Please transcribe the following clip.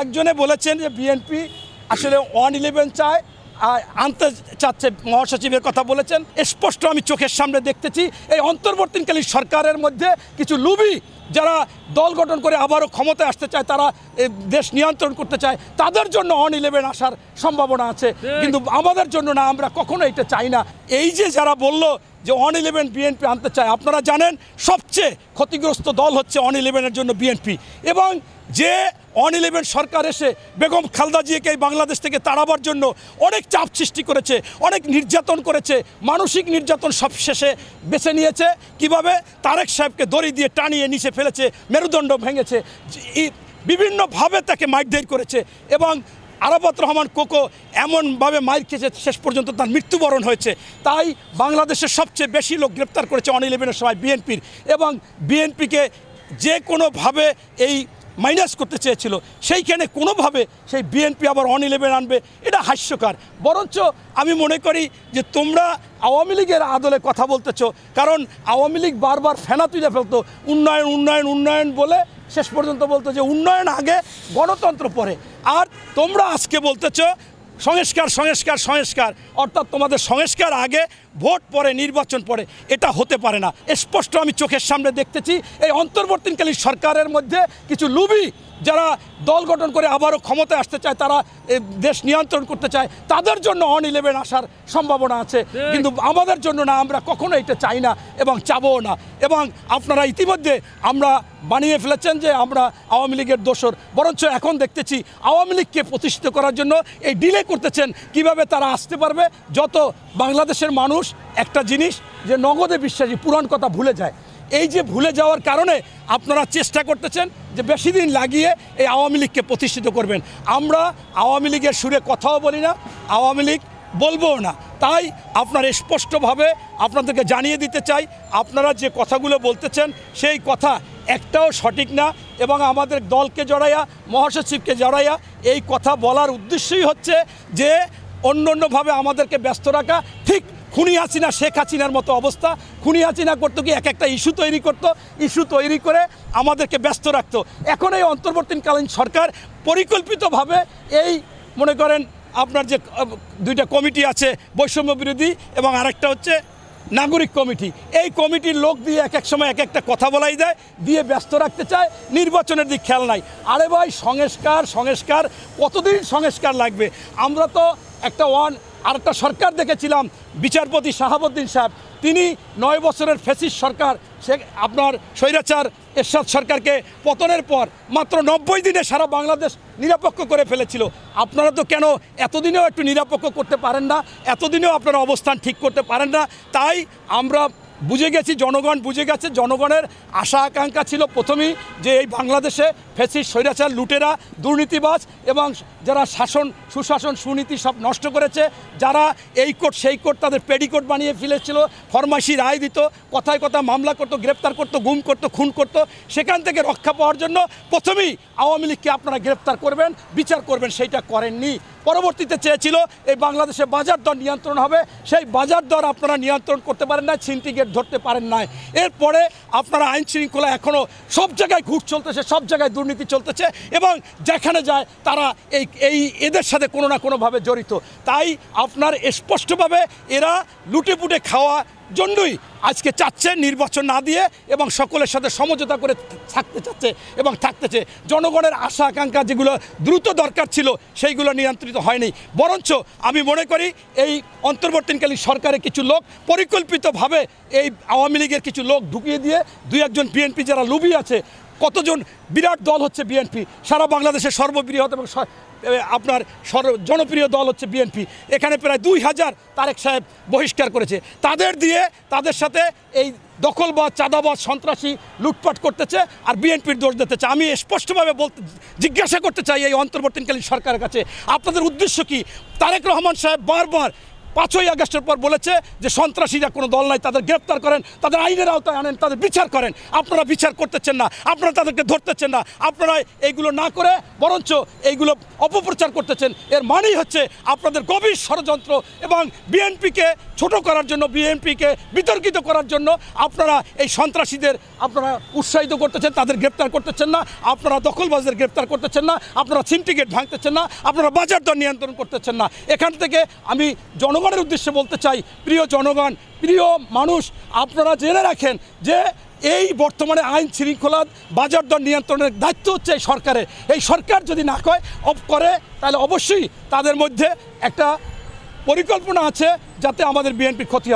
একজনে বলেছেন যে বিএনপি আসলে 111 চায় আনতে চাচ্ছে, মহাসচিবের কথা বলেছেন। স্পষ্ট আমি চোখের সামনে দেখতেছি এই অন্তর্বর্তীকালীন সরকারের মধ্যে কিছু লুবি যারা দল গঠন করে আবারও ক্ষমতায় আসতে চায়, তারা দেশ নিয়ন্ত্রণ করতে চায়, তাদের জন্য 111 আসার সম্ভাবনা আছে, কিন্তু আমাদের জন্য না। আমরা কখনো এটা চাই না। এই যে যারা বলল যে 111 বিএনপি আনতে চায়, আপনারা জানেন সবচেয়ে ক্ষতিগ্রস্ত দল হচ্ছে 111-এর জন্য বিএনপি। এবং যে 111 সরকার এসে বেগম খালেদা জিয়াকে বাংলাদেশ থেকে তাড়াবার জন্য অনেক চাপ সৃষ্টি করেছে, অনেক নির্যাতন করেছে, মানসিক নির্যাতন সবশেষে বেছে নিয়েছে কিভাবে তারেক সাহেবকে দড়ি দিয়ে টানিয়ে নিচে ফেলেছে, মেরুদণ্ড ভেঙেছে, বিভিন্নভাবে তাকে মারধর করেছে। এবং আরাফাত রহমান কোকো এমনভাবে মার খেয়েছে শেষ পর্যন্ত তার মৃত্যুবরণ হয়েছে। তাই বাংলাদেশের সবচেয়ে বেশি লোক গ্রেপ্তার করেছে 111-এর সময় বিএনপির। এবং বিএনপিকে যে কোনোভাবে এই মাইনাস করতে চেয়েছিল, সেইখানে কোনোভাবে সেই বিএনপি আবার 111 আনবে, এটা হাস্যকর। বরঞ্চ আমি মনে করি যে তোমরা আওয়ামী লীগের আদলে কথা বলতেছো, কারণ আওয়ামী লীগ বারবার ফেনা তুলে ফেলতো, উন্নয়ন উন্নয়ন উন্নয়ন বলে শেষ পর্যন্ত বলতো যে উন্নয়ন আগে, গণতন্ত্র পরে। আর তোমরা আজকে বলতেছো সংস্কার সংস্কার সংস্কার, অর্থাৎ তোমাদের সংস্কার আগে, ভোট পরে, নির্বাচন পরে। এটা হতে পারে না। স্পষ্ট আমি চোখের সামনে দেখতেছি এই অন্তর্বর্তীকালীন সরকারের মধ্যে কিছু লুবি যারা দল গঠন করে আবারও ক্ষমতায় আসতে চায়, তারা দেশ নিয়ন্ত্রণ করতে চায়, তাদের জন্য 111 আসার সম্ভাবনা আছে, কিন্তু আমাদের জন্য না। আমরা কখনো এটা চাই না এবং চাবও না। এবং আপনারা ইতিমধ্যে আমরা বানিয়ে ফেলেছেন যে আমরা আওয়ামী লীগের দোসর। বরঞ্চ এখন দেখতেছি আওয়ামী লীগকে প্রতিষ্ঠিত করার জন্য এই ডিলে করতেছেন কিভাবে তারা আসতে পারবে। যত বাংলাদেশের মানুষ একটা জিনিস যে নগদে বিশ্বাসী, পুরাণ কথা ভুলে যায়। এই যে ভুলে যাওয়ার কারণে আপনারা চেষ্টা করতেছেন যে বেশি দিন লাগিয়ে এই আওয়ামী লীগকে প্রতিষ্ঠিত করবেন। আমরা আওয়ামী লীগের সুরে কথাও বলি না, আওয়ামী লীগ বলবও না। তাই আপনার স্পষ্টভাবে আপনাদেরকে জানিয়ে দিতে চাই, আপনারা যে কথাগুলো বলতেছেন সেই কথা একটাও সঠিক না। এবং আমাদের দলকে জড়াইয়া, মহাসচিবকে জড়াইয়া এই কথা বলার উদ্দেশ্যই হচ্ছে যে অন্যান্যভাবে আমাদেরকে ব্যস্ত রাখা। ঠিক খুনি হাসিনা, শেখ হাসিনার মতো অবস্থা। খুনি হাসিনা করতো কি, এক একটা ইস্যু তৈরি করতো, ইস্যু তৈরি করে আমাদেরকে ব্যস্ত রাখতো। এখন এই অন্তর্বর্তীকালীন সরকার পরিকল্পিতভাবে এই মনে করেন আপনার যে দুইটা কমিটি আছে, বৈষম্য বিরোধী এবং আরেকটা হচ্ছে নাগরিক কমিটি, এই কমিটির লোক দিয়ে এক এক সময় এক একটা কথা বলাই দেয়, দিয়ে ব্যস্ত রাখতে চায়, নির্বাচনের দিক খেয়াল নাই। আরে ভাই, সংস্কার সংস্কার কতদিন সংস্কার লাগবে? আমরা তো আরেকটা সরকার দেখেছিলাম, বিচারপতি শাহাবুদ্দিন সাহেব, তিনি 9 বছরের ফ্যাসিস্ট সরকার, সে আপনার স্বৈরাচার এরশাদ সরকারকে পতনের পর মাত্র 90 দিনে সারা বাংলাদেশ নিরপেক্ষ করে ফেলেছিল। আপনারা তো কেন এতদিনেও একটু নিরপেক্ষ করতে পারেন না? এতদিনেও আপনারা অবস্থান ঠিক করতে পারেন না? তাই আমরা বুঝে গেছি, জনগণ বুঝে গেছে। জনগণের আশা আকাঙ্ক্ষা ছিল প্রথমেই যে এই বাংলাদেশে ফ্যাসিস্ট, স্বৈরাচার, লুটেরা, দুর্নীতিবাজ এবং যারা সুশাসন, সুনীতি সব নষ্ট করেছে, যারা এই কোর্ট সেই কোর্ট তাদের পেডিকোট বানিয়ে ফেলেছিল, ফরমাইশি রায় দিত, কথায় কথা মামলা করতো, গ্রেপ্তার করতো, গুম করতো, খুন করতো, সেখান থেকে রক্ষা পাওয়ার জন্য প্রথমেই আওয়ামী লীগকে আপনারা গ্রেপ্তার করবেন, বিচার করবেন, সেইটা করেননি। পরবর্তীতে চেয়েছিল এই বাংলাদেশে বাজার দর নিয়ন্ত্রণ হবে, সেই বাজার দর আপনারা নিয়ন্ত্রণ করতে পারেন না, সিন্ডিকেট ধরতে পারেন না। এরপরে আপনারা আইন শৃঙ্খলা এখনও সব জায়গায় ঘুষ চলতেছে, সব জায়গায় দুর্নীতি চলতেছে এবং যেখানে যায় তারা এদের সাথে কোনো না কোনোভাবে জড়িত। তাই আপনার স্পষ্টভাবে এরা লুটেপুটে খাওয়া জন্যই আজকে চাচ্ছে নির্বাচন না দিয়ে এবং সকলের সাথে সমঝোতা করে থাকতে চাচ্ছে এবং থাকতেছে। জনগণের আশা আকাঙ্ক্ষা যেগুলো দ্রুত দরকার ছিল সেইগুলো নিয়ন্ত্রিত হয়নি। বরঞ্চ আমি মনে করি এই অন্তর্বর্তীকালীন সরকারের কিছু লোক পরিকল্পিতভাবে এই আওয়ামী লীগের কিছু লোক ঢুকিয়ে দিয়ে 2-1 বিএনপি যারা লুবি আছে, কতজন বিরাট দল হচ্ছে বিএনপি, সারা বাংলাদেশের সর্ববৃহৎ এবং আপনার জনপ্রিয় দল হচ্ছে বিএনপি। এখানে প্রায় 2000 তারেক সাহেব বহিষ্কার করেছে। তাদের সাথে এই দখলবাজ, চাঁদাবাজ, সন্ত্রাসী লুটপাট করতেছে আর বিএনপির দোষ দিতেছে। আমি স্পষ্টভাবে জিজ্ঞাসা করতে চাই এই অন্তর্বর্তীকালীন সরকারের কাছে, আপনাদের উদ্দেশ্য কি? তারেক রহমান সাহেব বারবার 5ই আগস্টের পর বলেছে যে সন্ত্রাসীরা কোনো দল নাই, তাদের গ্রেপ্তার করেন, তাদের আইনের আওতায় আনেন, তাদের বিচার করেন। আপনারা বিচার করতেছেন না, আপনারা তাদেরকে ধরতেছেন না, আপনারা এইগুলো না করে বরঞ্চ এইগুলো অপপ্রচার করতেছেন। এর মানেই হচ্ছে আপনাদের গভীর ষড়যন্ত্র এবং বিএনপিকে ছোট করার জন্য, বিএনপিকে বিতর্কিত করার জন্য আপনারা এই সন্ত্রাসীদের আপনারা উৎসাহিত করতেছেন, তাদের গ্রেপ্তার করতেছেন না, আপনারা দখলবাজদের গ্রেপ্তার করতেছেন না, আপনারা সিন্ডিকেট ভাঙতেছেন না, আপনারা বাজার দর নিয়ন্ত্রণ করতেছেন না। এখান থেকে আমি জনগণের উদ্দেশ্যে বলতে চাই, প্রিয় জনগণ, প্রিয় মানুষ, আপনারা জেনে রাখেন যে এই বর্তমানে আইন শৃঙ্খলা বাজার দর নিয়ন্ত্রণের দায়িত্ব হচ্ছে এই সরকারের। এই সরকার যদি না করে তাহলে অবশ্যই তাদের মধ্যে একটা পরিকল্পনা আছে যাতে আমাদের বিএনপির ক্ষতি হয়।